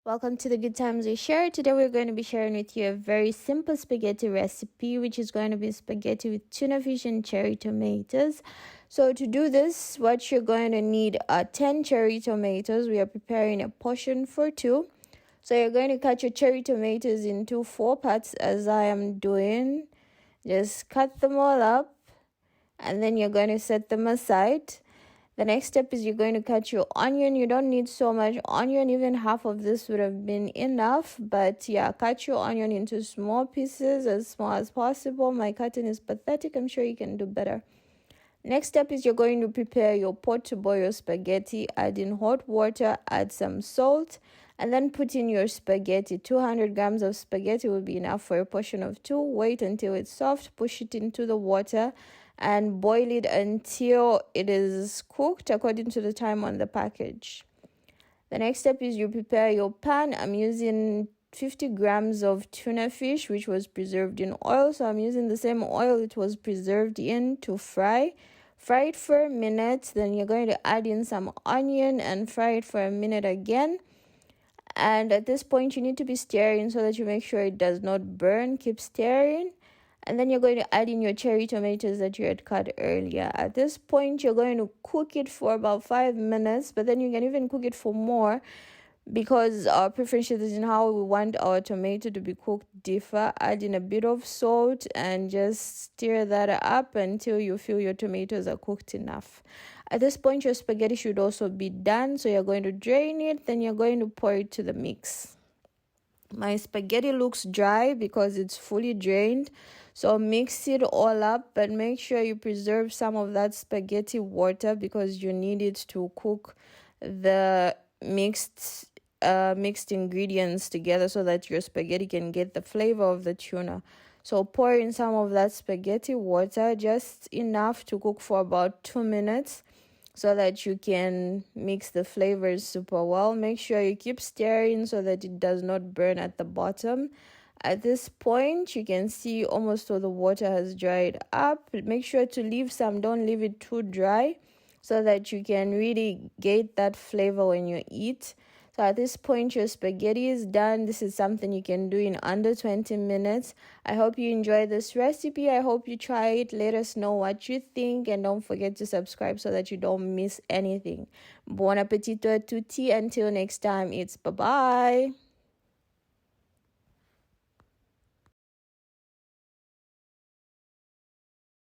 Welcome to the Good Times We Share. Today we're going to be sharing with you a very simple spaghetti recipe, which is going to be spaghetti with tuna fish and cherry tomatoes. So to do this, what you're going to need are 10 cherry tomatoes. We are preparing a portion for 2. So you're going to cut your cherry tomatoes into 4 parts as I am doing. Just cut them all up and then you're going to set them aside. The next step is you're going to cut your onion. You don't need so much onion. Even half of this would have been enough. But yeah, cut your onion into small pieces, as small as possible. My cutting is pathetic. I'm sure you can do better. Next step is you're going to prepare your pot to boil your spaghetti. Add in hot water, add some salt, and then put in your spaghetti. 200 grams of spaghetti will be enough for a portion of 2. Wait until it's soft, push it into the water, and boil it until it is cooked according to the time on the package. The next step is you prepare your pan. I'm using 50 grams of tuna fish, which was preserved in oil. So I'm using the same oil it was preserved in to fry. Fry it for a minute. Then you're going to add in some onion and fry it for a minute again. And at this point, you need to be stirring so that you make sure it does not burn. Keep stirring. And then you're going to add in your cherry tomatoes that you had cut earlier. At this point, you're going to cook it for about 5 minutes. But then you can even cook it for more, because our preferences in how we want our tomato to be cooked differ. Add in a bit of salt and just stir that up until you feel your tomatoes are cooked enough. At this point, your spaghetti should also be done. So you're going to drain it, then you're going to pour it to the mix. My spaghetti looks dry because it's fully drained. So mix it all up, but make sure you preserve some of that spaghetti water because you need it to cook the mixed ingredients together so that your spaghetti can get the flavor of the tuna. So pour in some of that spaghetti water, just enough to cook for about 2 minutes so that you can mix the flavors super well. Make sure you keep stirring so that it does not burn at the bottom. At this point, you can see almost all the water has dried up. Make sure to leave some, don't leave it too dry, so that you can really get that flavor when you eat. So at this point, your spaghetti is done. This is something you can do in under 20 minutes. I hope you enjoy this recipe. I hope you try it. Let us know what you think. And don't forget to subscribe so that you don't miss anything. Buon appetito a tutti. Until next time, it's bye-bye.